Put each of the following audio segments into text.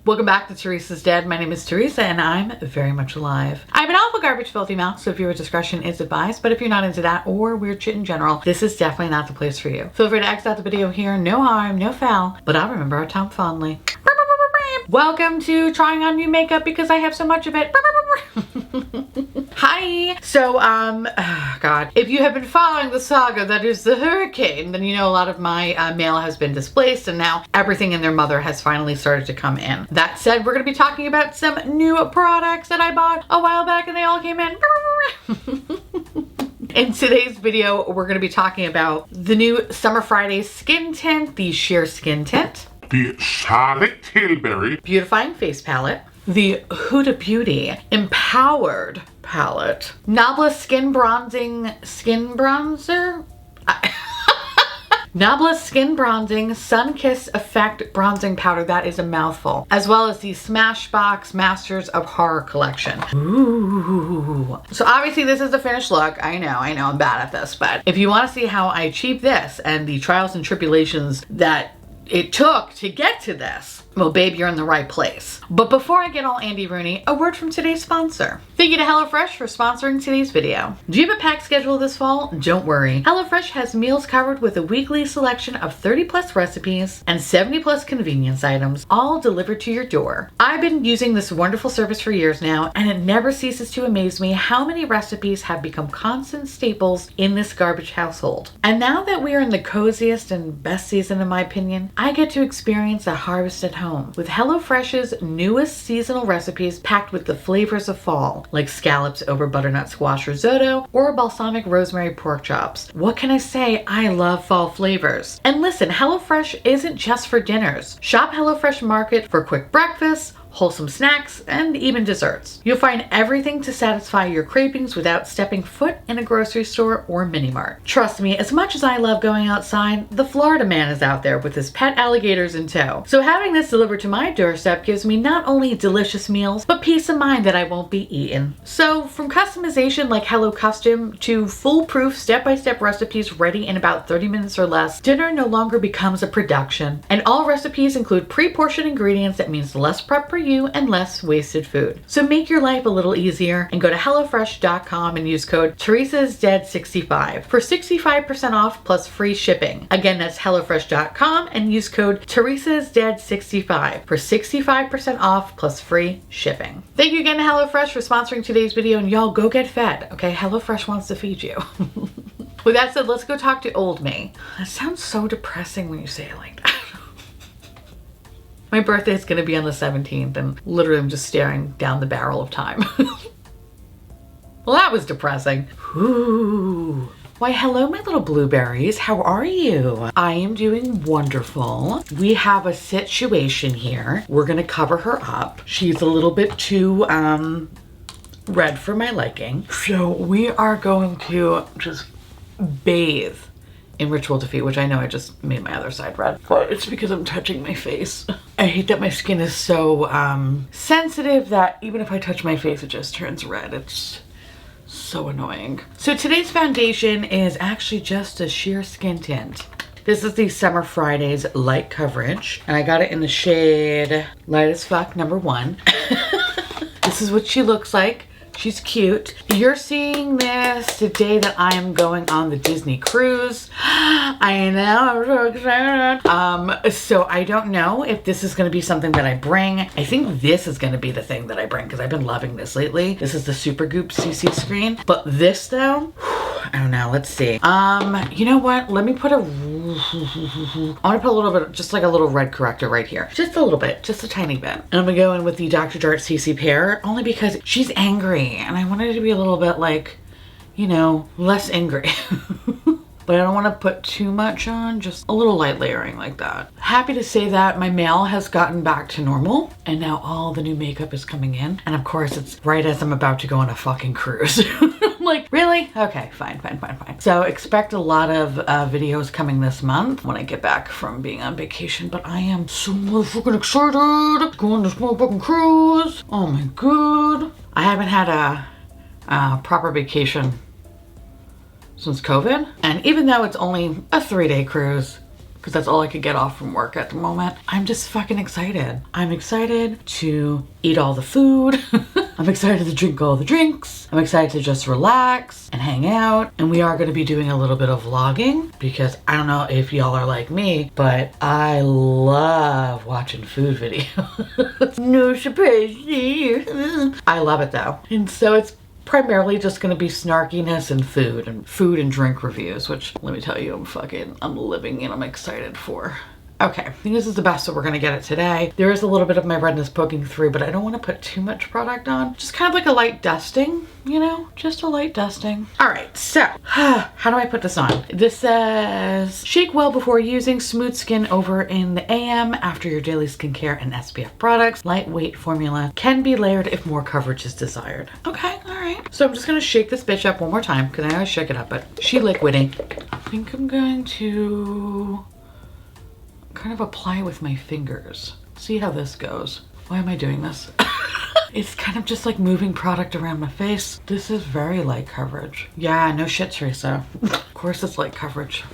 Welcome back to Teresa's Dead. My name is Teresa and I'm very much alive. I'm an awful garbage filthy mouth, so viewer discretion is advised, but if you're not into that or weird shit in general, this is definitely not the place for you. Feel free to exit out the video here, no harm, no foul, but I'll remember our time fondly. Welcome to trying on new makeup because I have so much of it. Hi. So, oh God, if you have been following the saga that is the hurricane, then you know a lot of my mail has been displaced and now everything in their mother has finally started to come in. That said, we're going to be talking about some new products that I bought a while back and they all came in. In today's video, we're going to be talking about the new Summer Fridays skin tint, the Sheer Skin Tint, the Charlotte Tilbury Beautifying Face Palette, the Huda Beauty Empowered Palette, Nabla Skin Bronzer? Nabla Skin Bronzing Sun Kiss Effect Bronzing Powder, that is a mouthful, as well as the Smashbox Masters of Horror Collection. Ooh. So obviously this is the finished look. I know I'm bad at this, but if you want to see how I achieved this and the trials and tribulations that it took to get to this, well, babe, you're in the right place. But before I get all Andy Rooney, a word from today's sponsor. Thank you to HelloFresh for sponsoring today's video. Do you have a packed schedule this fall? Don't worry. HelloFresh has meals covered with a weekly selection of 30+ recipes and 70+ convenience items, all delivered to your door. I've been using this wonderful service for years now, and it never ceases to amaze me how many recipes have become constant staples in this garbage household. And now that we are in the coziest and best season, in my opinion, I get to experience a harvest at home with HelloFresh's newest seasonal recipes packed with the flavors of fall, like scallops over butternut squash risotto or balsamic rosemary pork chops. What can I say? I love fall flavors. And listen, HelloFresh isn't just for dinners. Shop HelloFresh Market for quick breakfasts, wholesome snacks, and even desserts. You'll find everything to satisfy your cravings without stepping foot in a grocery store or mini mart. Trust me, as much as I love going outside, the Florida man is out there with his pet alligators in tow. So having this delivered to my doorstep gives me not only delicious meals, but peace of mind that I won't be eaten. So from customization like Hello Custom to foolproof step-by-step recipes ready in about 30 minutes or less, dinner no longer becomes a production. And all recipes include pre-portioned ingredients that means less prep for you and less wasted food. So make your life a little easier and go to HelloFresh.com and use code Teresa'sDead65 for 65% off plus free shipping. Again, that's HelloFresh.com and use code Teresa'sDead65 for 65% off plus free shipping. Thank you again to HelloFresh for sponsoring today's video, and y'all go get fed, okay? HelloFresh wants to feed you. With that said, let's go talk to old me. That sounds so depressing when you say it like that. My birthday is going to be on the 17th and literally I'm just staring down the barrel of time. Well, that was depressing. Ooh. Why, hello, my little blueberries. How are you? I am doing wonderful. We have a situation here. We're going to cover her up. She's a little bit too red for my liking. So we are going to just bathe in Ritual Defeat, which I know I just made my other side red, but it's because I'm touching my face. I hate that my skin is so sensitive that even if I touch my face, it just turns red. It's so annoying. So today's foundation is actually just a sheer skin tint. This is the Summer Fridays Light Coverage, and I got it in the shade Light as Fuck #1. This is what she looks like. She's cute. You're seeing this the day that I am going on the Disney cruise. I know, I'm so excited. So I don't know if this is gonna be something that I bring. I think this is gonna be the thing that I bring because I've been loving this lately. This is the Supergoop CC screen. But this though, I don't know, let's see. You know what? Let me put I wanna put a little bit, just like a little red corrector right here. Just a little bit, just a tiny bit. And I'm gonna go in with the Dr. Jart CC Pear only because she's angry. And I wanted it to be a little bit like, you know, less angry. But I don't want to put too much on, just a little light layering like that. Happy to say that my mail has gotten back to normal and now all the new makeup is coming in. And of course it's right as I'm about to go on a fucking cruise. I'm like, really? Okay, fine. So expect a lot of videos coming this month when I get back from being on vacation, but I am so fucking excited to go on this motherfucking cruise. Oh my god. I haven't had a proper vacation since COVID. And even though it's only a 3-day cruise, because that's all I could get off from work at the moment. I'm just fucking excited. I'm excited to eat all the food. I'm excited to drink all the drinks. I'm excited to just relax and hang out. And we are going to be doing a little bit of vlogging because I don't know if y'all are like me, but I love watching food videos. No surprise here. I love it though. And so it's primarily just going to be snarkiness and food and drink reviews, which let me tell you, I'm living and I'm excited for. Okay, I think this is the best that we're gonna get it today. There is a little bit of my redness poking through, but I don't want to put too much product on. Just kind of like a light dusting, you know? Just a light dusting. All right, so how do I put this on? This says, shake well before using, smooth skin over in the AM after your daily skincare and SPF products. Lightweight formula can be layered if more coverage is desired. Okay, all right. So I'm just gonna shake this bitch up one more time because I always shake it up, but she liquidy. I think I'm going to kind of apply it with my fingers. See how this goes. Why am I doing this? It's kind of just like moving product around my face. This is very light coverage. Yeah, no shit, Theresa. Of course it's light coverage.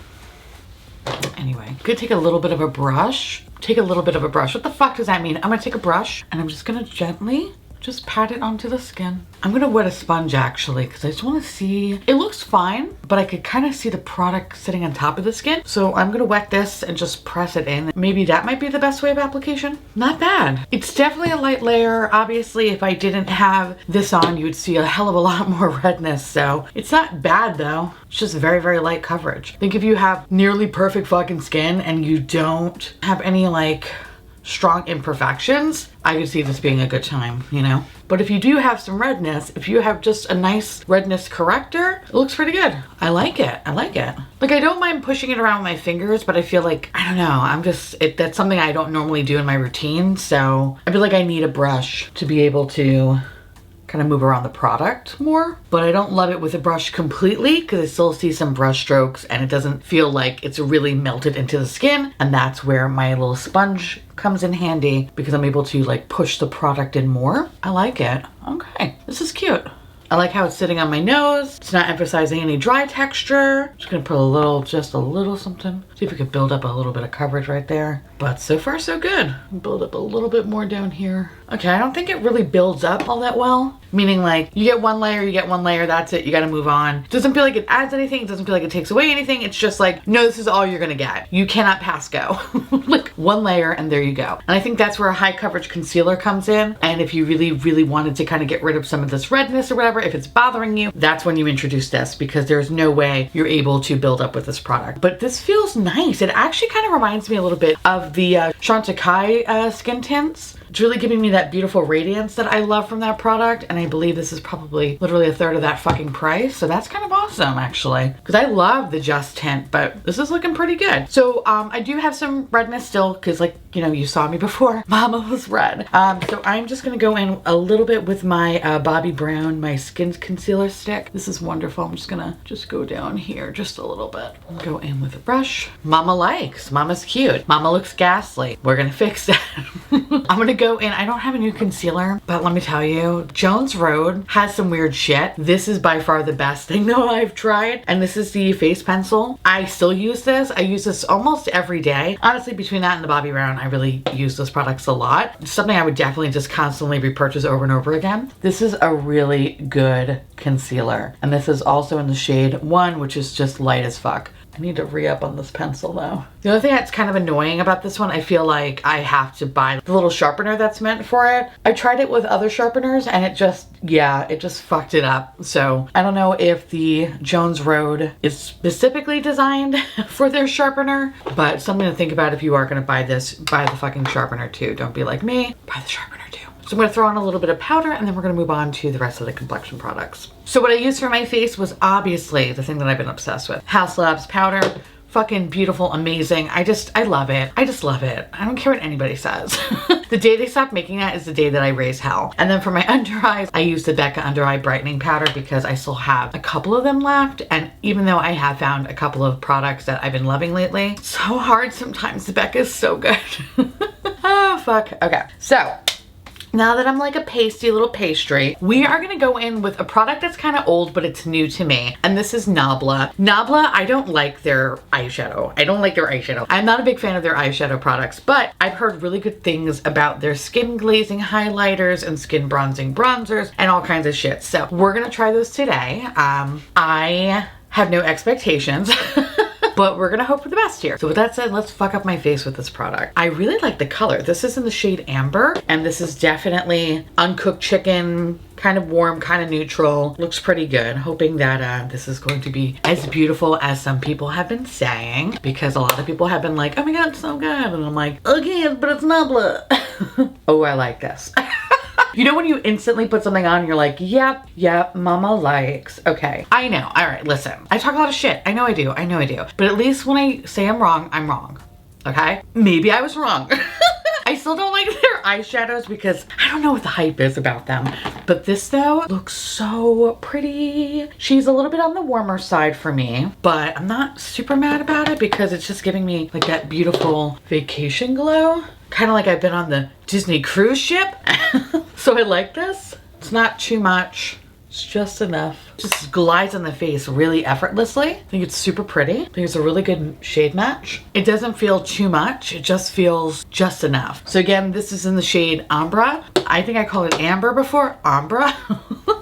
Anyway, I'm gonna take a little bit of a brush. Take a little bit of a brush. What the fuck does that mean? I'm gonna take a brush and I'm just gonna gently just pat it onto the skin. I'm gonna wet a sponge actually because I just want to see. It looks fine, but I could kind of see the product sitting on top of the skin. So I'm gonna wet this and just press it in. Maybe that might be the best way of application. Not bad. It's definitely a light layer. Obviously, if I didn't have this on, you would see a hell of a lot more redness. So it's not bad though. It's just very, very light coverage. I think if you have nearly perfect fucking skin and you don't have any like strong imperfections, I could see this being a good time, you know? But if you do have some redness, if you have just a nice redness corrector, it looks pretty good. I like it. I like it. Like, I don't mind pushing it around with my fingers, but I feel like, I don't know, that's something I don't normally do in my routine. So I feel like I need a brush to be able to kind of move around the product more, but I don't love it with a brush completely because I still see some brush strokes and it doesn't feel like it's really melted into the skin. And that's where my little sponge comes in handy because I'm able to like push the product in more. I like it. Okay, this is cute. I like how it's sitting on my nose. It's not emphasizing any dry texture. Just gonna put just a little something. See if we could build up a little bit of coverage right there. But so far so good. Build up a little bit more down here. Okay, I don't think it really builds up all that well. Meaning like you get one layer, that's it, you gotta move on. It doesn't feel like it adds anything, it doesn't feel like it takes away anything. It's just like, no, this is all you're gonna get. You cannot pass go. Like one layer and there you go. And I think that's where a high coverage concealer comes in. And if you really, really wanted to kind of get rid of some of this redness or whatever, if it's bothering you, that's when you introduce this because there's no way you're able to build up with this product. But this feels nice. It actually kind of reminds me a little bit of the Chantecaille skin tints. It's really giving me that beautiful radiance that I love from that product. And I believe this is probably literally a third of that fucking price. So that's kind of awesome actually. Because I love the Just Tint, but this is looking pretty good. So I do have some redness still because like, you know, you saw me before. Mama was red. So I'm just going to go in a little bit with my Bobbi Brown, my skin concealer stick. This is wonderful. I'm just going to go down here just a little bit. Go in with a brush. Mama likes. Mama's cute. Mama looks ghastly. We're going to fix that. I'm going to go in. I don't have a new concealer, but let me tell you, Jones Road has some weird shit. This is by far the best thing though I've tried. And this is the face pencil. I still use this. I use this almost every day. Honestly, between that and the Bobbi Brown, I really use those products a lot. It's something I would definitely just constantly repurchase over and over again. This is a really good concealer. And this is also in the shade 1, which is just light as fuck. I need to re-up on this pencil though. The other thing that's kind of annoying about this one, I feel like I have to buy the little sharpener that's meant for it. I tried it with other sharpeners and it just fucked it up. So I don't know if the Jones Road is specifically designed for their sharpener, but something to think about if you are gonna buy this, buy the fucking sharpener too. Don't be like me, buy the sharpener too. So I'm gonna throw on a little bit of powder and then we're gonna move on to the rest of the complexion products. So what I used for my face was obviously the thing that I've been obsessed with. House Labs powder. Fucking beautiful, amazing. I love it. I just love it. I don't care what anybody says. The day they stop making that is the day that I raise hell. And then for my under eyes, I use the Becca Under Eye Brightening Powder because I still have a couple of them left. And even though I have found a couple of products that I've been loving lately, it's so hard sometimes. The Becca is so good. Oh, fuck. Okay. So now that I'm like a pasty little pastry, we are gonna go in with a product that's kind of old, but it's new to me. And this is Nabla. Nabla, I don't like their eyeshadow. I don't like their eyeshadow. I'm not a big fan of their eyeshadow products, but I've heard really good things about their skin glazing highlighters and skin bronzing bronzers and all kinds of shit. So we're gonna try those today. I have no expectations. But we're gonna hope for the best here. So with that said, let's fuck up my face with this product. I really like the color. This is in the shade Amber, and this is definitely uncooked chicken, kind of warm, kind of neutral. Looks pretty good. Hoping that this is going to be as beautiful as some people have been saying, because a lot of people have been like, oh my God, it's so good. And I'm like, okay, but it's Nabla. Oh, I like this. You know when you instantly put something on and you're like, yep, mama likes. Okay, I know. All right, listen. I talk a lot of shit. I know I do. But at least when I say I'm wrong. Okay? Maybe I was wrong. I still don't like their eyeshadows because I don't know what the hype is about them. But this though looks so pretty. She's a little bit on the warmer side for me, but I'm not super mad about it because it's just giving me like that beautiful vacation glow. Kind of like I've been on the Disney cruise ship. So I like this. It's not too much. It's just enough. Just glides on the face really effortlessly. I think it's super pretty. I think it's a really good shade match. It doesn't feel too much. It just feels just enough. So again, this is in the shade Ambra. I think I called it Amber before. Ambra.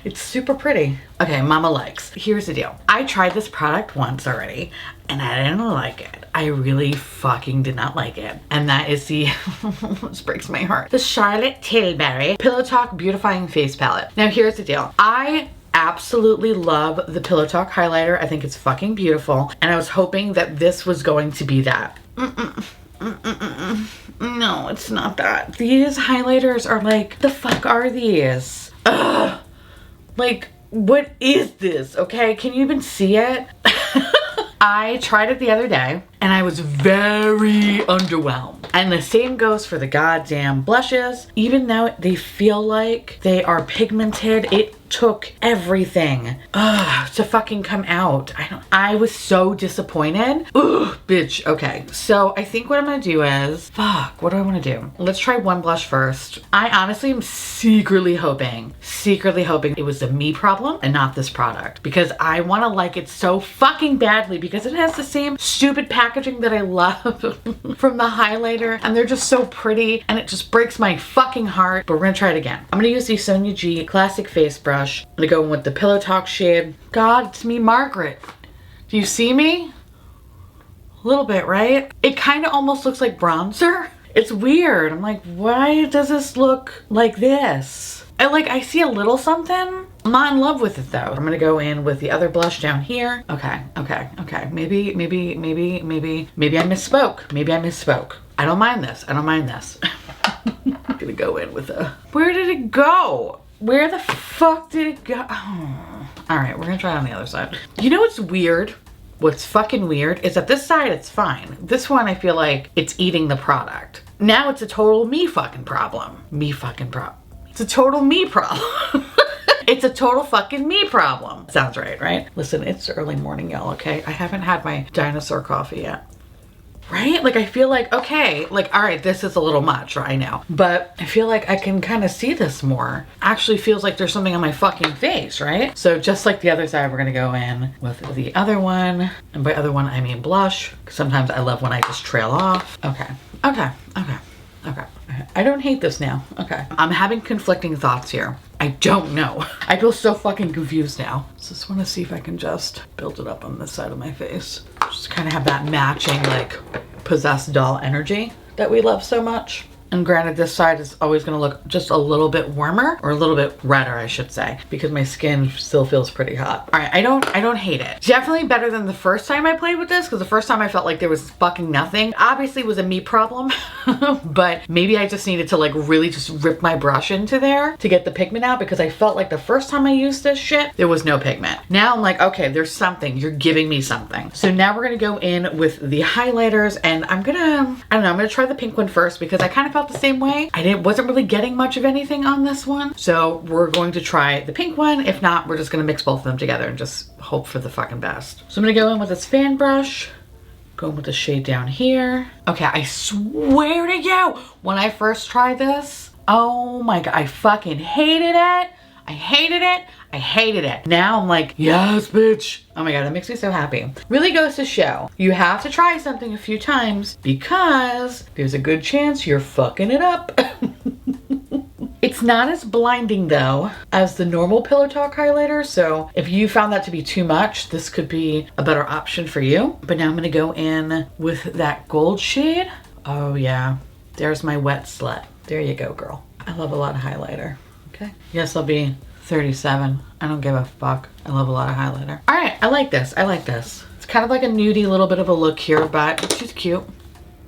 It's super pretty. Okay, mama likes. Here's the deal. I tried this product once already and I didn't like it. I really fucking did not like it. And that is the, this breaks my heart, the Charlotte Tilbury Pillow Talk Beautifying Face Palette. Now here's the deal. I absolutely love the Pillow Talk highlighter. I think it's fucking beautiful. And I was hoping that this was going to be that. No, it's not that. These highlighters are like, the fuck are these? Ugh. Like, what is this? Okay, can you even see it? I tried it the other day and I was very underwhelmed. And the same goes for the goddamn blushes. Even though they feel like they are pigmented, it took everything to fucking come out. I was so disappointed. Ugh, bitch. Okay, so I think what I'm gonna do is, fuck, what do I wanna do? Let's try one blush first. I honestly am secretly hoping it was a me problem and not this product, because I wanna like it so fucking badly because it has the same stupid packaging that I love from the highlighter, and they're just so pretty and it just breaks my fucking heart. But we're gonna try it again. I'm gonna use the Sonia G Classic Face Brush. I'm gonna go in with the Pillow Talk shade. God, it's me, Margaret. Do you see me? A little bit, right? It kind of almost looks like bronzer. It's weird. I'm like, why does this look like this? I see a little something. I'm not in love with it though. I'm gonna go in with the other blush down here. Okay. Maybe I misspoke. I don't mind this. I'm gonna go in with a, where did it go? Where the fuck did it go? Oh. All right, we're gonna try it on the other side. You know what's weird? What's fucking weird is that this side, it's fine. This one, I feel like it's eating the product. Now it's a total me fucking problem. It's a total me problem. It's a total fucking me problem. Sounds right? Listen, it's early morning, y'all, okay? I haven't had my dinosaur coffee yet. Right? Like, I feel like, okay, like, all right, this is a little much, right now, but I feel like I can kind of see this more. Actually feels like there's something on my fucking face, right? So just like the other side, we're gonna go in with the other one. And by other one, I mean blush. Sometimes I love when I just trail off. Okay. I don't hate this now. Okay. I'm having conflicting thoughts here. I don't know. I feel so fucking confused now. So just want to see if I can just build it up on this side of my face. Just kind of have that matching, like, possessed doll energy that we love so much. And granted, this side is always gonna look just a little bit warmer, or a little bit redder, I should say, because my skin still feels pretty hot. All right, I don't hate it. Definitely better than the first time I played with this, because the first time I felt like there was fucking nothing. Obviously it was a me problem, but maybe I just needed to like really just rip my brush into there to get the pigment out, because I felt like the first time I used this shit, there was no pigment. Now I'm like, okay, there's something, you're giving me something. So now we're gonna go in with the highlighters, and I'm gonna try the pink one first, because I kind of felt the same way. I wasn't really getting much of anything on this one. So we're going to try the pink one. If not, we're just gonna mix both of them together and just hope for the fucking best. So I'm gonna go in with this fan brush, go in with the shade down here. Okay, I swear to you, when I first tried this, Oh my God, I fucking hated it. I hated it. I hated it. Now I'm like, yes, bitch. Oh my God, that makes me so happy. Really goes to show you have to try something a few times because there's a good chance you're fucking it up. It's not as blinding though as the normal Pillow Talk highlighter. So if you found that to be too much, this could be a better option for you. But now I'm gonna go in with that gold shade. Oh yeah, there's my wet slut. There you go, girl. I love a lot of highlighter. Okay. Yes, I'll be 37. I don't give a fuck. I love a lot of highlighter. All right, I like this. I like this. It's kind of like a nudie little bit of a look here, but she's cute.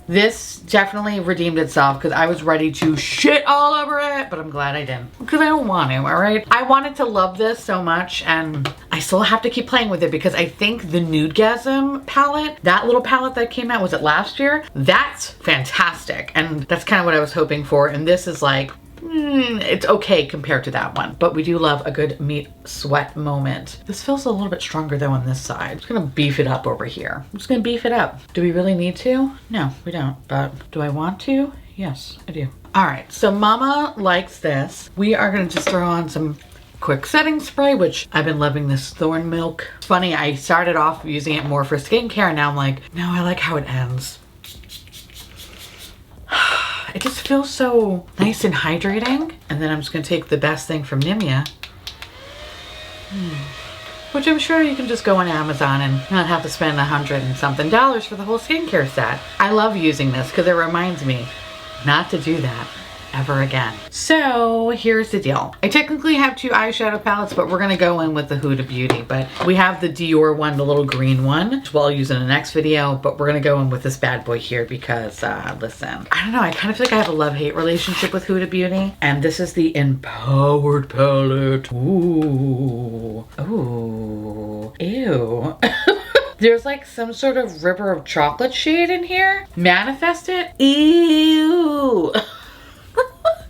This definitely redeemed itself because I was ready to shit all over it, but I'm glad I didn't because I don't want to, all right? I wanted to love this so much and I still have to keep playing with it because I think the Nudegasm palette, that little palette that came out, was it last year? That's fantastic. And that's kind of what I was hoping for. And this is like, it's okay compared to that one, but we do love a good meat sweat moment. This feels a little bit stronger though on this side. I'm just gonna beef it up over here. I'm just gonna beef it up. Do we really need to? No, we don't, but do I want to? Yes, I do. All right, so Mama likes this. We are gonna just throw on some quick setting spray, which I've been loving this Thorn Milk. It's funny, I started off using it more for skincare, and now I'm like, no, I like how it ends. It just feels so nice and hydrating. And then I'm just gonna take the best thing from Nimya, which I'm sure you can just go on Amazon and not have to spend $100 and something for the whole skincare set. I love using this because it reminds me not to do that ever again. So here's the deal. I technically have two eyeshadow palettes, but we're gonna go in with the Huda Beauty. But we have the Dior one, the little green one, which we'll use in the next video, but we're gonna go in with this bad boy here because, listen, I don't know, I kind of feel like I have a love-hate relationship with Huda Beauty, and this is the Empowered palette. Ooh, ooh, ew. There's like some sort of river of chocolate shade in here. Manifest it. Ew.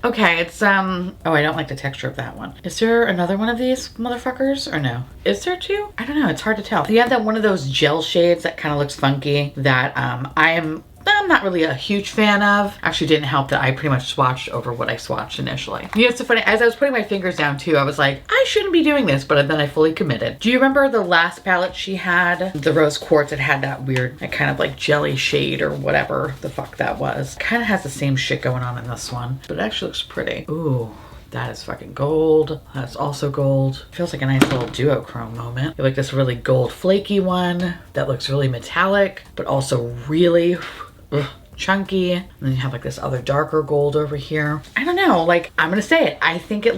Okay, it's, oh, I don't like the texture of that one. Is there another one of these motherfuckers or no? Is there two? I don't know, it's hard to tell. You have that one of those gel shades that kind of looks funky that I'm not really a huge fan of. Actually didn't help that I pretty much swatched over what I swatched initially. You know, it's so funny, as I was putting my fingers down too, I was like, I shouldn't be doing this, but then I fully committed. Do you remember the last palette she had? The Rose Quartz, it had that weird, that kind of like jelly shade or whatever the fuck that was. Kind of has the same shit going on in this one, but it actually looks pretty. Ooh. That is fucking gold. That's also gold. Feels like a nice little duochrome moment. You have like this really gold flaky one that looks really metallic, but also really chunky. And then you have like this other darker gold over here. I don't know, like, I'm gonna say it. I think it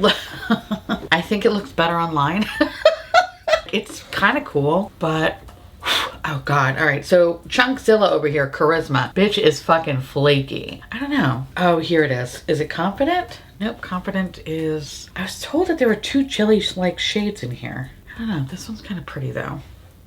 I think it looks better online. It's kind of cool, but oh God. All right, so Chunkzilla over here, Charisma. Bitch is fucking flaky. I don't know. Oh, here it is. Is it Confident? Nope, Confident is... I was told that there were two chili-like shades in here. I don't know, this one's kind of pretty though.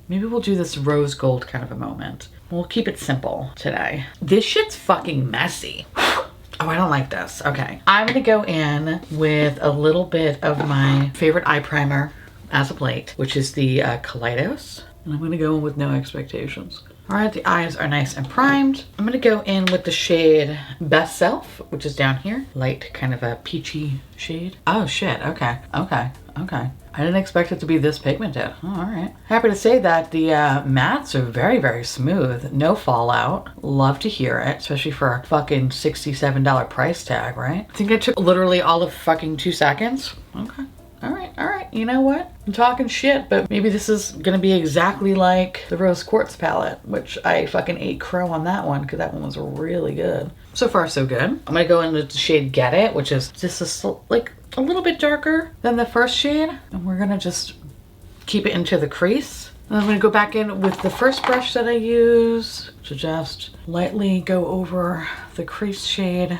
Maybe we'll do this rose gold kind of a moment. We'll keep it simple today. This shit's fucking messy. Oh, I don't like this. Okay, I'm gonna go in with a little bit of my favorite eye primer as of late, which is the Kaleidos. And I'm gonna go in with no expectations. All right, the eyes are nice and primed. I'm gonna go in with the shade Best Self, which is down here. Light, kind of a peachy shade. Oh shit, okay, okay, okay. I didn't expect it to be this pigmented. Oh, all right. Happy to say that the mattes are very, very smooth. No fallout. Love to hear it, especially for a fucking $67 price tag, right? I think it took literally all of fucking 2 seconds. Okay. All right, you know what? I'm talking shit, but maybe this is gonna be exactly like the Rose Quartz palette, which I fucking ate crow on that one because that one was really good. So far, so good. I'm gonna go in with the shade Get It, which is just like a little bit darker than the first shade. And we're gonna just keep it into the crease. And I'm gonna go back in with the first brush that I use to just lightly go over the crease shade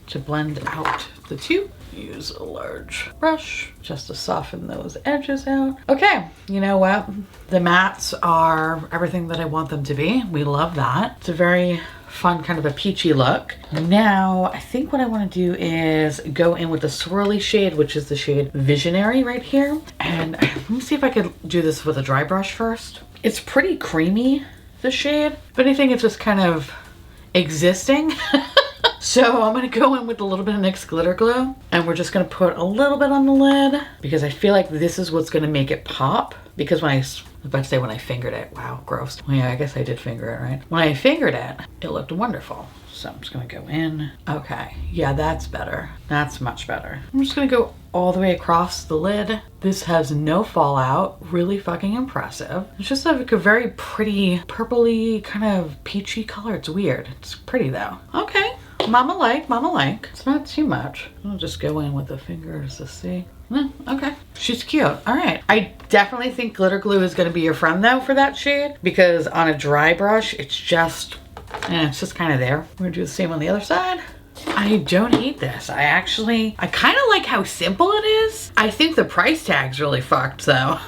to blend out the two. Use a large brush just to soften those edges out. Okay, you know what? The mattes are everything that I want them to be. We love that. It's a very fun kind of a peachy look. Now, I think what I want to do is go in with the swirly shade, which is the shade Visionary right here. And let me see if I could do this with a dry brush first. It's pretty creamy, the shade. If anything, it's just kind of existing. So I'm gonna go in with a little bit of NYX glitter glue, and we're just gonna put a little bit on the lid because I feel like this is what's gonna make it pop. Because when I was about to say when I fingered it, wow, gross. Well, yeah, I guess I did finger it, right? When I fingered it, it looked wonderful. So I'm just gonna go in. Okay, yeah, that's better. That's much better. I'm just gonna go all the way across the lid. This has no fallout, really fucking impressive. It's just like a very pretty purpley kind of peachy color. It's weird. It's pretty though. Okay, mama like, mama like. It's not too much. I'll just go in with the fingers to see. Okay, she's cute. All right, I definitely think glitter glue is going to be your friend though for that shade, because on a dry brush it's just kind of there. We're gonna do the same on the other side. I don't hate this. I kind of like how simple it is. I think the price tag's really fucked though.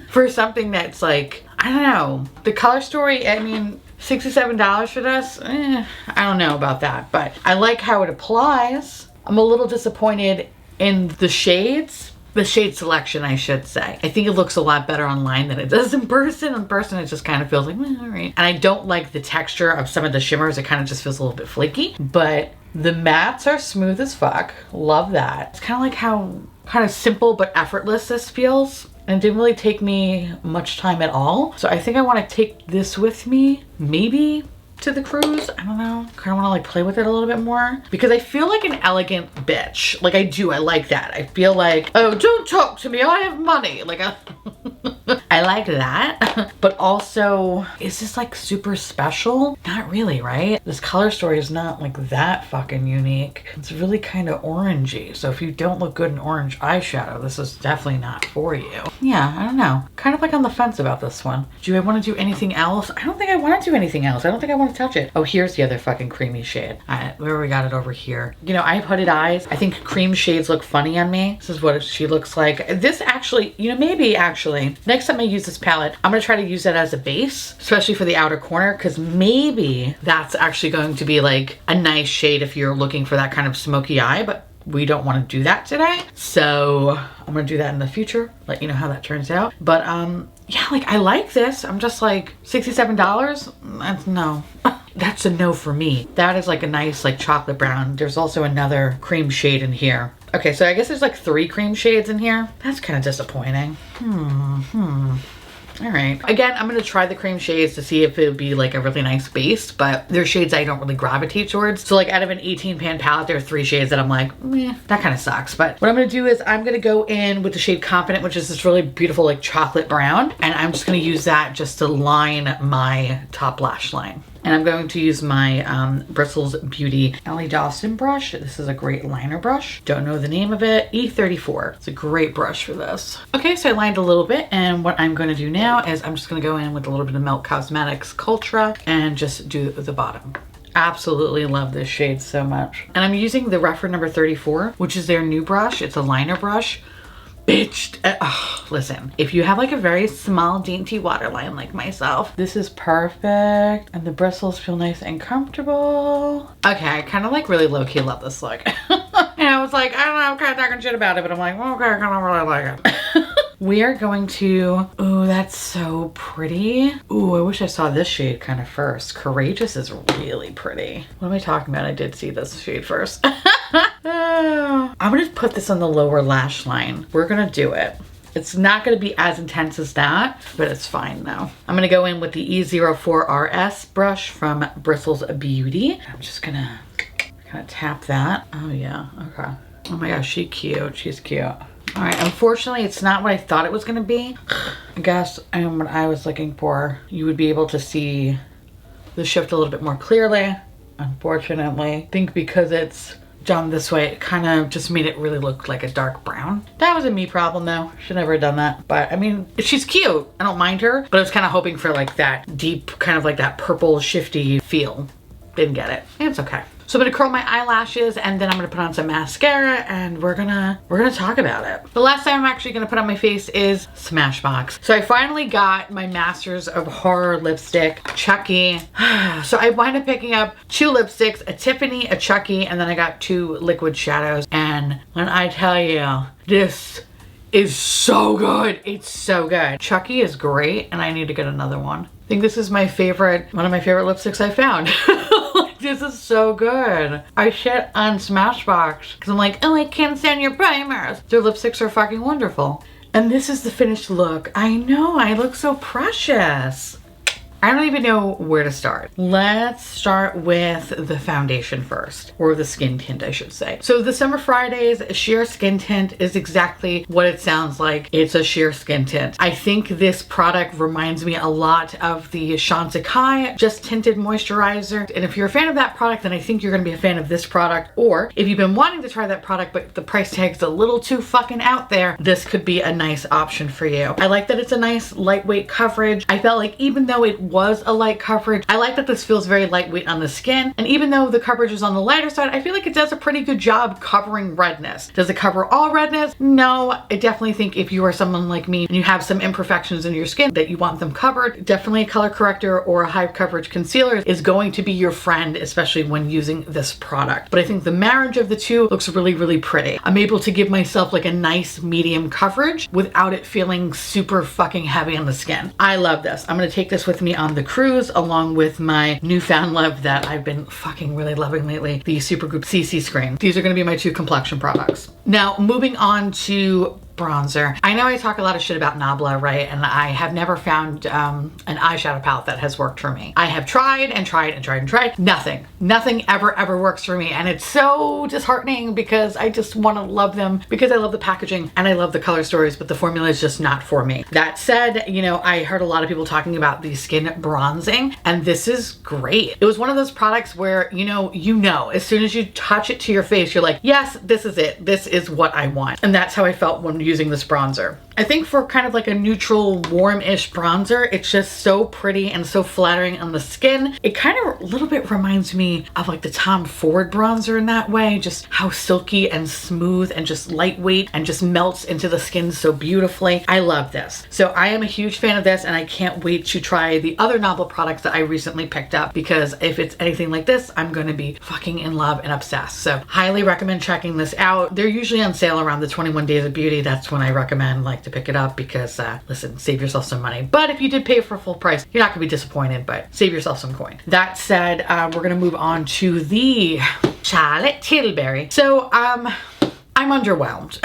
for something that's like, I don't know, the color story, I mean, $67 for this, I don't know about that, but I like how it applies. I'm a little disappointed in the shades. The shade selection, I should say. I think it looks a lot better online than it does in person. In person, it just kind of feels like, all right. And I don't like the texture of some of the shimmers. It kind of just feels a little bit flaky. But the mattes are smooth as fuck. Love that. It's kind of like how kind of simple but effortless this feels. And it didn't really take me much time at all. So I think I want to take this with me, maybe to the cruise. I don't know. Kind of want to like play with it a little bit more because I feel like an elegant bitch. Like I do. I like that. I feel like, oh, don't talk to me. I have money. Like I like that. But also, is this like super special? Not really, right? This color story is not like that fucking unique. It's really kind of orangey. So if you don't look good in orange eyeshadow, this is definitely not for you. Yeah, I don't know. Kind of like on the fence about this one. Do I want to do anything else? I don't think I want to do anything else. I don't think I want to touch it. Oh, here's the other fucking creamy shade. Where we got it over here. You know, I have hooded eyes. I think cream shades look funny on me. This is what she looks like. This actually, you know, maybe actually, next time I use this palette, I'm gonna try to use that as a base, especially for the outer corner, because maybe that's actually going to be like a nice shade if you're looking for that kind of smoky eye, but we don't want to do that today. So I'm gonna do that in the future, let you know how that turns out. But yeah, like I like this. I'm just like, $67? That's no. That's a no for me. That is like a nice like chocolate brown. There's also another cream shade in here. Okay, so I guess there's like 3 cream shades in here. That's kind of disappointing. All right. Again, I'm going to try the cream shades to see if it would be like a really nice base, but they're shades I don't really gravitate towards. So like out of an 18 pan palette, there are 3 shades that I'm like, that kind of sucks. But what I'm going to do is I'm going to go in with the shade Confident, which is this really beautiful like chocolate brown. And I'm just going to use that just to line my top lash line. And I'm going to use my Bristles Beauty Ellie Dawson brush. This is a great liner brush. Don't know the name of it. E34. It's a great brush for this. Okay, so I lined a little bit. And what I'm going to do now is I'm just going to go in with a little bit of Melt Cosmetics Cultra and just do the bottom. Absolutely love this shade so much. And I'm using the Refer number 34, which is their new brush. It's a liner brush. Bitch, listen, if you have like a very small dainty waterline like myself, this is perfect. And the bristles feel nice and comfortable. Okay, I kind of like really low-key love this look. And I was like, I don't know, I'm kind of talking shit about it, but I'm like, okay, I kind of really like it. We are going to, ooh, that's so pretty. Ooh, I wish I saw this shade kind of first. Courageous is really pretty. What am I talking about? I did see this shade first. I'm gonna put this on the lower lash line. We're gonna do it. It's not gonna be as intense as that, but it's fine though. I'm gonna go in with the E04RS brush from Bristles Beauty. I'm just gonna kind of tap that. Oh yeah, okay. Oh my gosh, she's cute. She's cute. All right, unfortunately, it's not what I thought it was gonna be. I guess what I was looking for, you would be able to see the shift a little bit more clearly. Unfortunately, I think because it's done this way, it kind of just made it really look like a dark brown. That was a me problem though. Should never have done that. But I mean, she's cute. I don't mind her, but I was kind of hoping for like that deep, kind of like that purple shifty feel. Didn't get it. It's okay. So I'm gonna curl my eyelashes and then I'm gonna put on some mascara and we're gonna talk about it. The last time I'm actually gonna put on my face is Smashbox. So I finally got my Masters of Horror lipstick, Chucky. So I wound up picking up 2 lipsticks, a Tiffany, a Chucky, and then I got 2 liquid shadows. And when I tell you, this is so good. It's so good. Chucky is great and I need to get another one. I think this is my favorite, one of my favorite lipsticks I found. This is so good. I shit on Smashbox because I'm like, oh, I can't stand your primers. Their lipsticks are fucking wonderful. And this is the finished look. I know, I look so precious. I don't even know where to start. Let's start with the foundation first, or the skin tint, I should say. So the Summer Fridays sheer skin tint is exactly what it sounds like. It's a sheer skin tint. I think this product reminds me a lot of the Chantecaille Just Tinted Moisturizer. And if you're a fan of that product, then I think you're gonna be a fan of this product. Or if you've been wanting to try that product, but the price tag's a little too fucking out there, this could be a nice option for you. I like that it's a nice lightweight coverage. I felt like even though it was a light coverage, I like that this feels very lightweight on the skin. And even though the coverage is on the lighter side, I feel like it does a pretty good job covering redness. Does it cover all redness? No, I definitely think if you are someone like me and you have some imperfections in your skin that you want them covered, definitely a color corrector or a high coverage concealer is going to be your friend, especially when using this product. But I think the marriage of the two looks really, really pretty. I'm able to give myself like a nice medium coverage without it feeling super fucking heavy on the skin. I love this. I'm gonna take this with me on the cruise along with my newfound love that I've been fucking really loving lately, the Supergoop CC Screen. These are gonna be my two complexion products. Now, moving on to bronzer. I know I talk a lot of shit about Nabla, right? And I have never found an eyeshadow palette that has worked for me. I have tried and tried and tried and tried. Nothing ever works for me. And it's so disheartening because I just want to love them because I love the packaging and I love the color stories, but the formula is just not for me. That said, you know, I heard a lot of people talking about the skin bronzing and this is great. It was one of those products where, you know, as soon as you touch it to your face, you're like, yes, this is it. This is what I want. And that's how I felt when using this bronzer. I think for kind of like a neutral, warm-ish bronzer, it's just so pretty and so flattering on the skin. It kind of a little bit reminds me of like the Tom Ford bronzer in that way, just how silky and smooth and just lightweight and just melts into the skin so beautifully. I love this. So I am a huge fan of this and I can't wait to try the other Nabla products that I recently picked up because if it's anything like this, I'm going to be fucking in love and obsessed. So highly recommend checking this out. They're usually on sale around the 21 Days of Beauty. That's when I recommend like to pick it up because listen, save yourself some money. But if you did pay for full price, you're not gonna be disappointed, but save yourself some coin. That said, we're gonna move on to the Charlotte Tilbury. So I'm underwhelmed.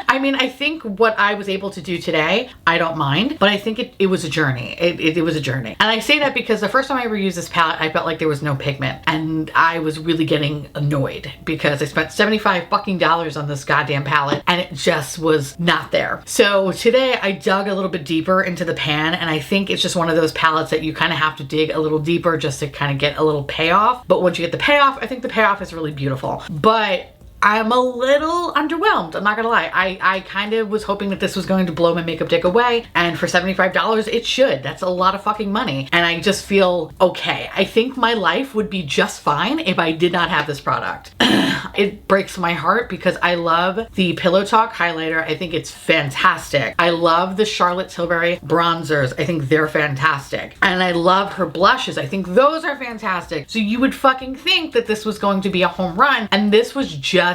I mean, I think what I was able to do today, I don't mind, but I think it was a journey. It was a journey. And I say that because the first time I ever used this palette, I felt like there was no pigment and I was really getting annoyed because I spent $75 fucking on this goddamn palette and it just was not there. So today I dug a little bit deeper into the pan and I think it's just one of those palettes that you kind of have to dig a little deeper just to kind of get a little payoff. But once you get the payoff, I think the payoff is really beautiful. But I'm a little underwhelmed, I'm not gonna lie. I kind of was hoping that this was going to blow my makeup dick away, and for $75, it should. That's a lot of fucking money. And I just feel okay. I think my life would be just fine if I did not have this product. It breaks my heart because I love the Pillow Talk highlighter. I think it's fantastic. I love the Charlotte Tilbury bronzers. I think they're fantastic. And I love her blushes. I think those are fantastic. So you would fucking think that this was going to be a home run, and this was just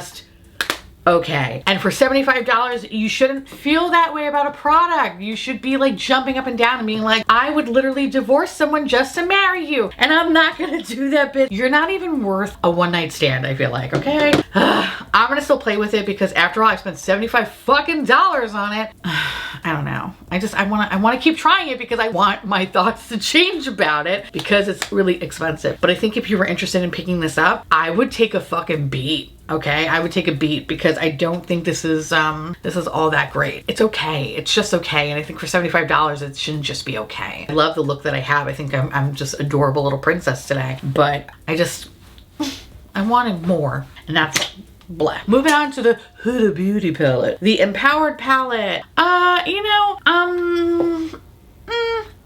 okay. And for $75, you shouldn't feel that way about a product. You should be like jumping up and down and being like, I would literally divorce someone just to marry you. And I'm not gonna do that, bitch. You're not even worth a one night stand, I feel like, okay? I'm gonna still play with it because after all, I spent $75 fucking on it. I don't know. I wanna keep trying it because I want my thoughts to change about it because it's really expensive. But I think if you were interested in picking this up, I would take a fucking beat. Okay, I would take a beat because I don't think this is all that great. It's okay. It's just okay. And I think for $75, it shouldn't just be okay. I love the look that I have. I think I'm just adorable little princess today. But I wanted more. And that's blah. Moving on to the Huda Beauty palette. The Empowered palette.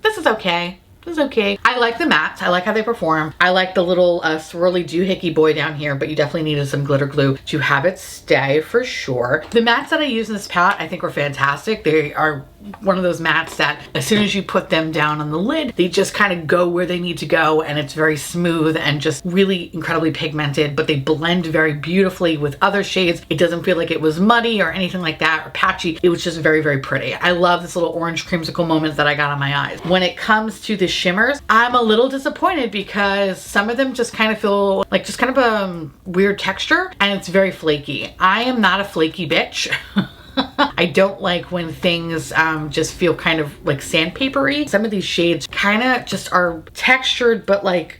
This is okay. It's okay. I like the mattes. I like how they perform. I like the little swirly doohickey boy down here, but you definitely needed some glitter glue to have it stay for sure. The mattes that I use in this palette I think were fantastic. They are one of those mattes that as soon as you put them down on the lid, they just kind of go where they need to go, and it's very smooth and just really incredibly pigmented, but they blend very beautifully with other shades. It doesn't feel like it was muddy or anything like that or patchy. It was just very, very pretty. I love this little orange creamsicle moment that I got on my eyes. When it comes to the shimmers, I'm a little disappointed because some of them just kind of feel like just kind of a weird texture, and it's very flaky. I am not a flaky bitch. I don't like when things just feel kind of like sandpapery. Some of these shades kind of just are textured, but like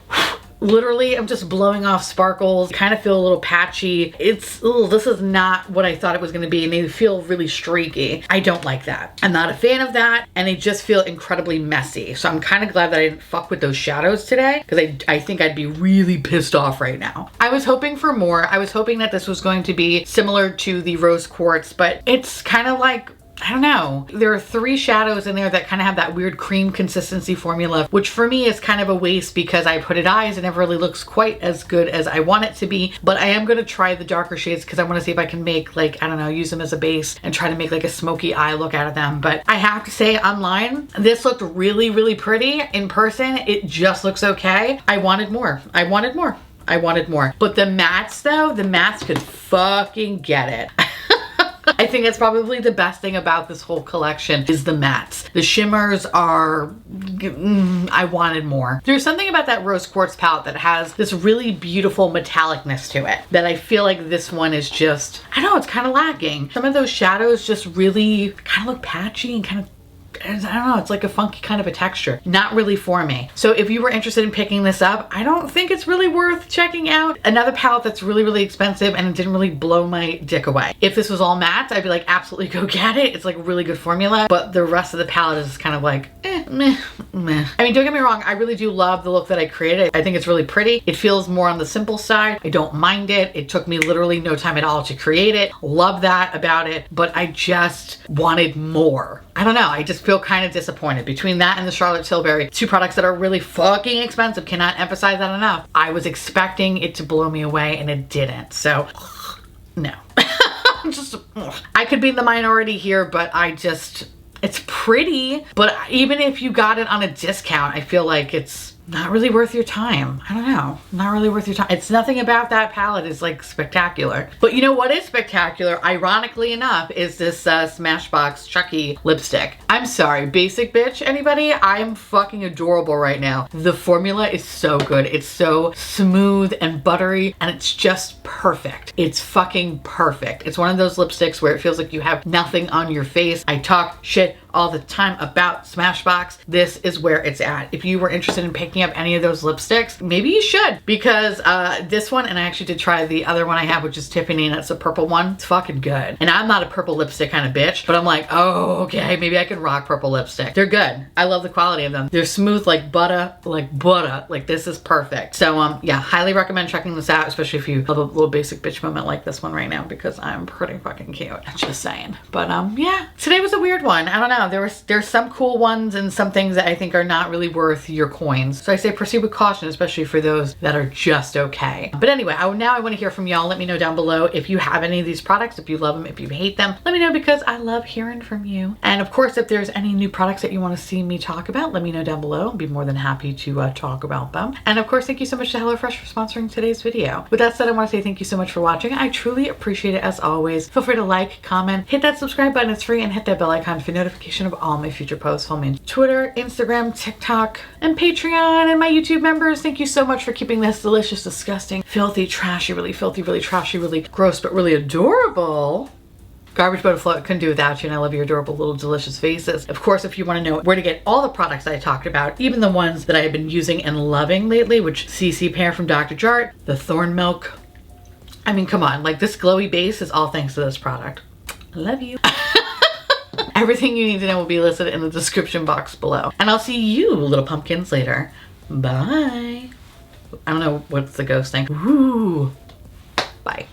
literally I'm just blowing off sparkles. Kind of feel a little patchy. This is not what I thought it was going to be, and they feel really streaky. I don't like that. I'm not a fan of that, and they just feel incredibly messy. So I'm kind of glad that I didn't fuck with those shadows today, because I think I'd be really pissed off right now. I was hoping for more. I was hoping that this was going to be similar to the rose quartz, but it's kind of like, I don't know. There are 3 shadows in there that kind of have that weird cream consistency formula, which for me is kind of a waste because I put it eyes and it never really looks quite as good as I want it to be. But I am going to try the darker shades because I want to see if I can make like, I don't know, use them as a base and try to make like a smoky eye look out of them. But I have to say online, this looked really, really pretty. In person, it just looks okay. I wanted more. I wanted more. I wanted more. But the mattes though, the mattes could fucking get it. I think that's probably the best thing about this whole collection is the mattes. The shimmers are, I wanted more. There's something about that rose quartz palette that has this really beautiful metallicness to it that I feel like this one is just, I don't know, it's kind of lacking. Some of those shadows just really kind of look patchy and kind of, I don't know, it's like a funky kind of a texture. Not really for me. So if you were interested in picking this up, I don't think it's really worth checking out. Another palette that's really, really expensive and it didn't really blow my dick away. If this was all mattes, I'd be like, absolutely go get it. It's like a really good formula, but the rest of the palette is kind of like, meh. I mean, don't get me wrong, I really do love the look that I created. I think it's really pretty. It feels more on the simple side. I don't mind it. It took me literally no time at all to create it. Love that about it, but I just wanted more. I don't know, I just feel kind of disappointed. Between that and the Charlotte Tilbury, 2 products that are really fucking expensive, cannot emphasize that enough. I was expecting it to blow me away and it didn't, so no. Just, I could be in the minority here, but it's pretty, but even if you got it on a discount, I feel like it's not really worth your time. I don't know, not really worth your time. It's nothing about that palette is like spectacular. But you know what is spectacular, ironically enough, is this Smashbox Chucky lipstick. I'm sorry, basic bitch, anybody? I am fucking adorable right now. The formula is so good. It's so smooth and buttery, and it's just perfect. It's fucking perfect. It's one of those lipsticks where it feels like you have nothing on your face. I talk shit all the time about Smashbox. This is where it's at. If you were interested in picking up any of those lipsticks, maybe you should, because this one, and I actually did try the other one I have, which is Tiffany, and it's a purple one. It's fucking good. And I'm not a purple lipstick kind of bitch, but I'm like, oh, okay, maybe I could rock purple lipstick. They're good. I love the quality of them. They're smooth like butter, like this is perfect. So yeah, highly recommend checking this out, especially if you love a little basic bitch moment like this one right now, because I'm pretty fucking cute. Just saying. But yeah, today was a weird one. I don't know. There's some cool ones and some things that I think are not really worth your coins. So I say proceed with caution, especially for those that are just okay. But anyway, now I want to hear from y'all. Let me know down below if you have any of these products, if you love them, if you hate them. Let me know, because I love hearing from you. And of course, if there's any new products that you want to see me talk about, let me know down below. I'll be more than happy to talk about them. And of course, thank you so much to HelloFresh for sponsoring today's video. With that said, I want to say thank you so much for watching. I truly appreciate it as always. Feel free to like, comment, hit that subscribe button. It's free, and hit that bell icon for notification of all my future posts. Follow me on Twitter, Instagram, TikTok, and Patreon, and my YouTube members. Thank you so much for keeping this delicious, disgusting, filthy, trashy, really filthy, really trashy, really gross, but really adorable garbage boat afloat. Couldn't do without you, and I love your adorable little delicious faces. Of course, if you want to know where to get all the products I talked about, even the ones that I have been using and loving lately, which CC Pear from Dr. Jart, the Thorn Milk. I mean, come on, like this glowy base is all thanks to this product. I love you. Everything you need to know will be listed in the description box below. And I'll see you, little pumpkins, later. Bye. I don't know what's the ghost thing. Ooh. Bye.